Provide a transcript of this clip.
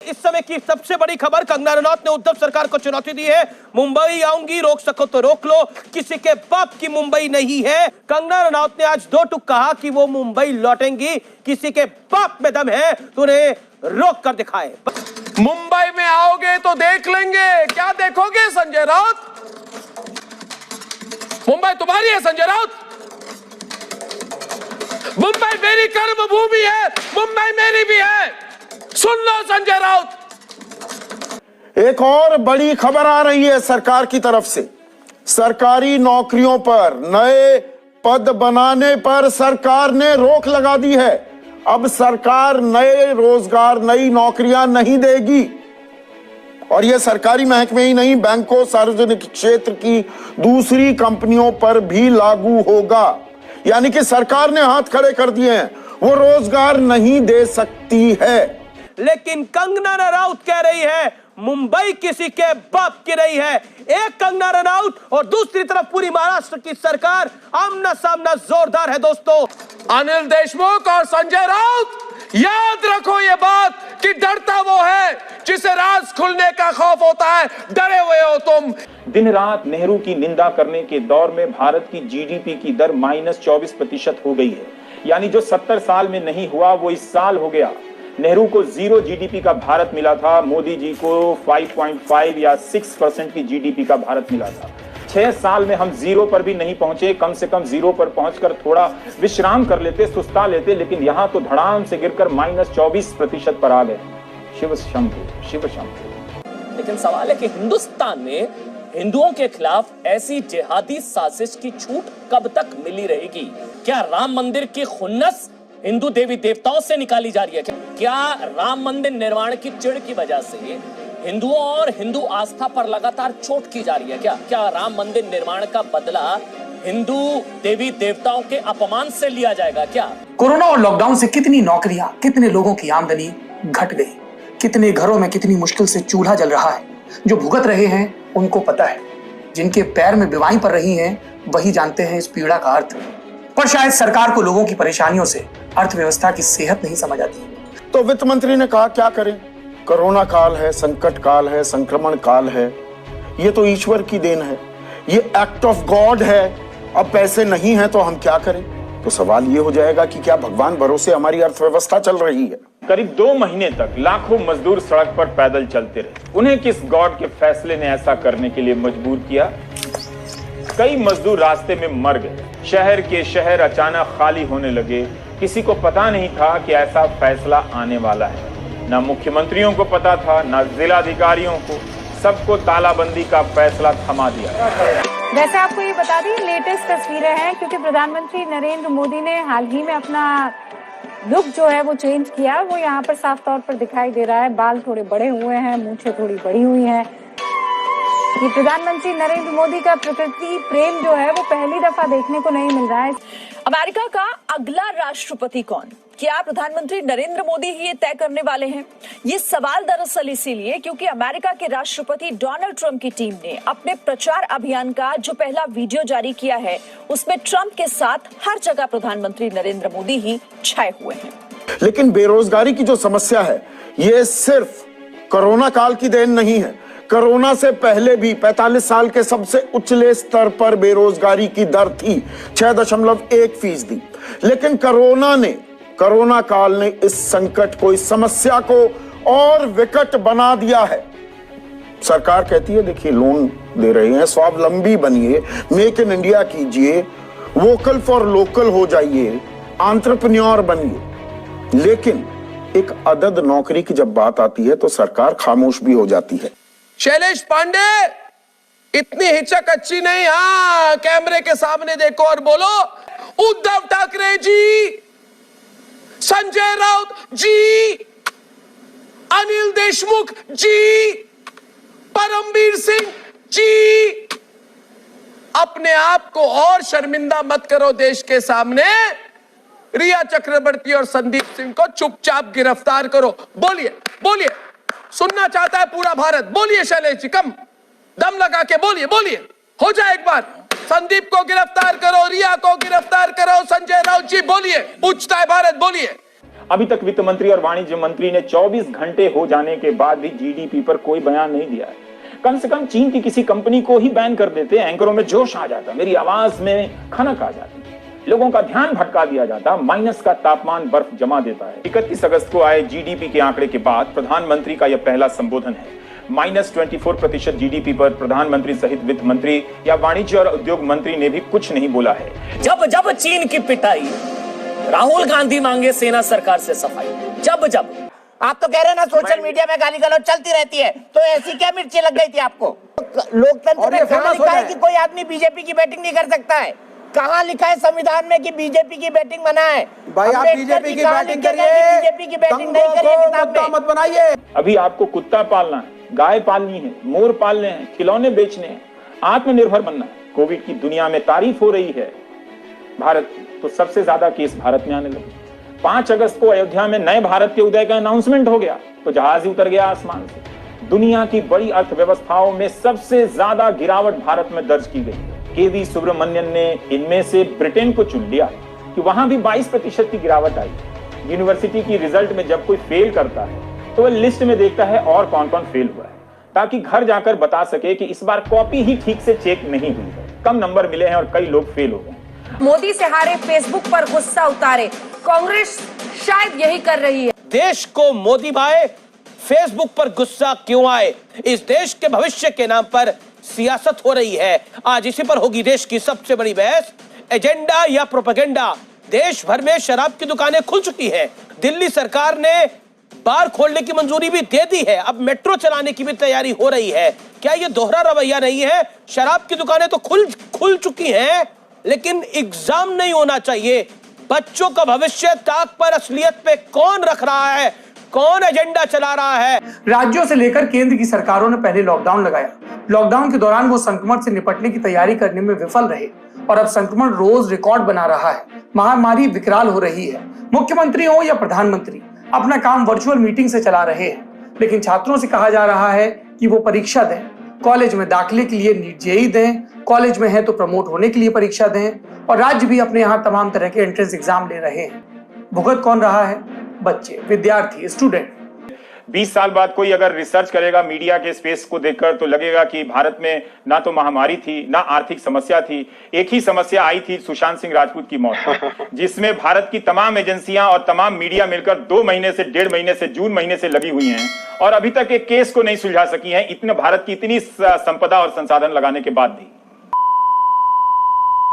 इस समय की सबसे बड़ी खबर, कंगना रनौत ने उद्धव सरकार को चुनौती दी है। मुंबई आऊंगी, रोक सको तो रोक लो, किसी के बाप की मुंबई नहीं है। कंगना रनौत ने आज दो टूक कहा कि वो मुंबई लौटेंगी, किसी के बाप में दम है तो उन्हें रोक कर दिखाए। मुंबई में आओगे तो देख लेंगे। क्या देखोगे संजय राउत? मुंबई तुम्हारी है संजय राउत। मुंबई मेरी कर्म भूमि है, मुंबई मेरी भी है। सुन लो संजय राउत। एक और बड़ी खबर आ रही है सरकार की तरफ से। सरकारी नौकरियों पर नए पद बनाने पर सरकार ने रोक लगा दी है। अब सरकार नए रोजगार, नई नौकरियां नहीं देगी। और यह सरकारी महकमे ही नहीं, बैंकों, सार्वजनिक क्षेत्र की दूसरी कंपनियों पर भी लागू होगा। यानी कि सरकार ने हाथ खड़े कर दिए हैं, वो रोजगार नहीं दे सकती है। लेकिन कंगना रनौत कह रही है मुंबई किसी के बाप की नहीं है। एक कंगना रनौत और दूसरी तरफ पूरी महाराष्ट्र की सरकार, आमना सामना जोरदार है दोस्तों। अनिल देशमुख और संजय राउत, याद रखो ये बात कि डरता वो है जिसे राज खुलने का खौफ होता है। डरे हुए हो तुम। दिन रात नेहरू की निंदा करने के दौर में भारत की जीडीपी की दर -24% हो गई है। यानी जो 70 साल में नहीं हुआ वो इस साल हो गया। नेहरू को 0 जीडीपी का भारत मिला था, मोदी जी को 5.5 या 6% की जीडीपी का भारत मिला था। 6 साल में हम 0 पर भी नहीं पहुंचे। कम से कम 0 पर पहुंचकर थोड़ा विश्राम कर लेते, सुस्ता लेते, लेकिन यहां तो धड़ाम से गिरकर -24% पर आ गए। शिव शंभु, शिव शंभु। लेकिन सवाल है कि हिंदुस्तान में हिंदुओं के खिलाफ ऐसी जिहादी साजिश की छूट कब तक मिली रहेगी? क्या राम मंदिर की खुन्नस हिंदू देवी देवताओं से निकाली जा रही है? क्या राम मंदिर निर्माण की चिढ़ की वजह से हिंदुओं और हिंदू आस्था पर लगातार चोट की जा रही है? क्या राम मंदिर निर्माण का बदला हिंदू देवी देवताओं के अपमान से लिया जाएगा क्या? कोरोना और लॉकडाउन से कितनी नौकरियां, कितने लोगों की आमदनी घट गई, कितने घरों में कितनी मुश्किल से चूल्हा जल रहा है। जो भुगत रहे हैं उनको पता है, जिनके पैर में बीमारी पड़ रही है वही जानते हैं इस पीड़ा का अर्थ। पर शायद सरकार को लोगों की परेशानियों से अर्थव्यवस्था की सेहत नहीं समझ आती। तो वित्त मंत्री ने कहा क्या करें, कोरोना काल है, संकट काल है, संक्रमण काल है, ये तो ईश्वर की देन है, ये एक्ट ऑफ गॉड है। अब पैसे नहीं है तो हम क्या करें? तो सवाल ये हो जाएगा कि क्या भगवान भरोसे हमारी अर्थव्यवस्था चल रही है? करीब 2 महीने तक लाखों मजदूर सड़क पर पैदल चलते रहे। उन्हें किस गॉड के फैसले ने ऐसा करने के लिए मजबूर किया? कई मजदूर रास्ते में मर गए। शहर के शहर अचानक खाली होने लगे। किसी को पता नहीं था कि ऐसा फैसला आने वाला है। ना मुख्यमंत्रियों को पता था, ना जिलाधिकारियों को। सबको तालाबंदी का फैसला थमा दिया। वैसे आपको ये बता दी लेटेस्ट तस्वीरें हैं, क्योंकि प्रधानमंत्री नरेंद्र मोदी ने हाल ही में अपना लुक जो है वो चेंज किया। वो यहाँ पर साफ तौर पर दिखाई दे रहा है, बाल थोड़े बड़े हुए हैं, मूंछें थोड़ी बड़ी हुई हैं। ये प्रधानमंत्री नरेंद्र मोदी का प्रकृति प्रेम जो है वो पहली दफा देखने को नहीं मिल रहा है। अमेरिका का अगला राष्ट्रपति कौन? क्या प्रधानमंत्री नरेंद्र मोदी ही ये तय करने वाले हैं? ये सवाल दरअसल इसीलिए क्योंकि अमेरिका के राष्ट्रपति डोनाल्ड ट्रंप की टीम ने अपने प्रचार अभियान का जो पहला वीडियो जारी किया है उसमें ट्रंप के साथ हर जगह प्रधानमंत्री नरेंद्र मोदी ही छाए हुए हैं। लेकिन बेरोजगारी की जो समस्या है ये सिर्फ कोरोना काल की देन नहीं है। कोरोना से पहले भी 45 साल के सबसे उच्चले स्तर पर बेरोजगारी की दर थी 6.1%। लेकिन कोरोना काल ने इस संकट को, इस समस्या को और विकट बना दिया है। सरकार कहती है देखिए लोन दे रहे हैं, स्वावलंबी बनिए, मेक इन इंडिया कीजिए, वोकल फॉर लोकल हो जाइए, एंटरप्रेन्योर बनिए। लेकिन एक अदद नौकरी की जब बात आती है तो सरकार खामोश भी हो जाती है। शैलेश पांडे, इतनी हिचक अच्छी नहीं। हाँ, कैमरे के सामने देखो और बोलो उद्धव ठाकरे जी, संजय राउत जी, अनिल देशमुख जी, परमबीर सिंह जी, अपने आप को और शर्मिंदा मत करो देश के सामने। रिया चक्रवर्ती और संदीप सिंह को चुपचाप गिरफ्तार करो। बोलिए बोलिए, सुनना चाहता है पूरा भारत। बोलिए शैलेश जी, कम दम लगा के बोलिए, बोलिए, हो जाए एक बार। संदीप को गिरफ्तार करो, रिया को गिरफ्तार करो, संजय राउत जी बोलिए, पूछता है भारत, बोलिए। अभी तक वित्त मंत्री और वाणिज्य मंत्री ने 24 घंटे हो जाने के बाद भी जीडीपी पर कोई बयान नहीं दिया है। कम से कम चीन की किसी कंपनी को ही बैन कर देते, एंकरों में जोश आ जाता, मेरी आवाज में खनक आ जाती, लोगों का ध्यान भटका दिया जाता, माइनस का तापमान बर्फ जमा देता है। 31 अगस्त को आए जीडीपी के आंकड़े के बाद प्रधानमंत्री का यह पहला संबोधन है। -24% जीडीपी पर प्रधानमंत्री सहित वित्त मंत्री या वाणिज्य और उद्योग मंत्री ने भी कुछ नहीं बोला है। जब जब चीन की पिटाई, राहुल गांधी मांगे सेना सरकार से सफाई। जब जब आप तो कह रहे हैं ना सोशल मीडिया में गाली गलौज चलती रहती है, तो ऐसी क्या मिर्ची लग गई थी आपको? लोकतंत्र में कहाँ लिखा है कि कोई आदमी बीजेपी की बैटिंग नहीं कर सकता है? कहाँ लिखा है संविधान में कि बीजेपी की बैटिंग मना है? भाई आप बीजेपी की बैटिंग करिए, बीजेपी की बैटिंग नहीं करिए, किताब में मत बनाइए। अभी आपको कुत्ता पालना है, गाय पालनी है, मोर पालने हैं, खिलौने बेचने हैं, आत्मनिर्भर बनना है। कोविड की दुनिया में तारीफ हो रही है भारत, तो सबसे ज्यादा केस भारत में आने लगे। 5 अगस्त को अयोध्या में नए भारत के उदय का अनाउंसमेंट हो गया तो जहाज ही उतर गया आसमान से। दुनिया की बड़ी अर्थव्यवस्थाओं में सबसे ज्यादा गिरावट भारत में दर्ज की गई। केवी सुब्रमण्यन ने इनमें से ब्रिटेन को चुन लिया कि वहां भी 22% की गिरावट आई। यूनिवर्सिटी की रिजल्ट में जब कोई फेल करता है तो वह लिस्ट में देखता है और कौन कौन फेल हुआ है, ताकि घर जाकर बता सके कि इस बार कॉपी ही ठीक से चेक नहीं हुई है, कम नंबर मिले हैं और कई लोग फेल हो गए। मोदी से हारे फेसबुक पर गुस्सा उतारे, कांग्रेस शायद यही कर रही है। देश को मोदी भाए, फेसबुक पर गुस्सा क्यों आए? इस देश के भविष्य के नाम पर सियासत हो रही है। आज इसी पर होगी देश की सबसे बड़ी बहस, एजेंडा या प्रोपेगेंडा। देश भर में शराब की दुकानें खुल चुकी हैं। दिल्ली सरकार ने बार खोलने की मंजूरी भी दे दी है। अब मेट्रो चलाने की भी तैयारी हो रही है। क्या ये दोहरा रवैया नहीं है? शराब की दुकानें तो खुल चुकी हैं, लेकिन एग्जाम नहीं होना चाहिए। बच्चों का भविष्य ताक पर। असलियत पे कौन रख रहा है, कौन एजेंडा चला रहा है? राज्यों से लेकर केंद्र की सरकारों ने पहले लॉकडाउन लगाया। लॉकडाउन के दौरान वो संक्रमण से निपटने की तैयारी करने में विफल रहे और अब संक्रमण रोज रिकॉर्ड बना रहा है। महामारी विकराल हो रही है। मुख्यमंत्री हो या प्रधानमंत्री अपना काम वर्चुअल मीटिंग से चला रहे हैं, लेकिन छात्रों से कहा जा रहा है कि वो परीक्षा दें। कॉलेज में दाखिले के लिए नीट जेईई दें, कॉलेज में है तो प्रमोट होने के लिए परीक्षा दें, और राज्य भी अपने यहाँ तमाम तरह के एंट्रेंस एग्जाम ले रहे हैं। भुगत कौन रहा है? बच्चे, विद्यार्थी, स्टूडेंट। 20 साल बाद कोई अगर रिसर्च करेगा मीडिया के स्पेस को देखकर तो लगेगा कि भारत में ना तो महामारी थी, ना आर्थिक समस्या थी। एक ही समस्या आई थी, सुशांत सिंह राजपूत की मौत, जिसमें भारत की तमाम एजेंसियां और तमाम मीडिया मिलकर 2 महीने से 1.5 महीने से जून महीने से लगी हुई हैं और अभी तक एक केस को नहीं सुलझा सकी हैं, इतने भारत की इतनी संपदा और संसाधन लगाने के बाद भी।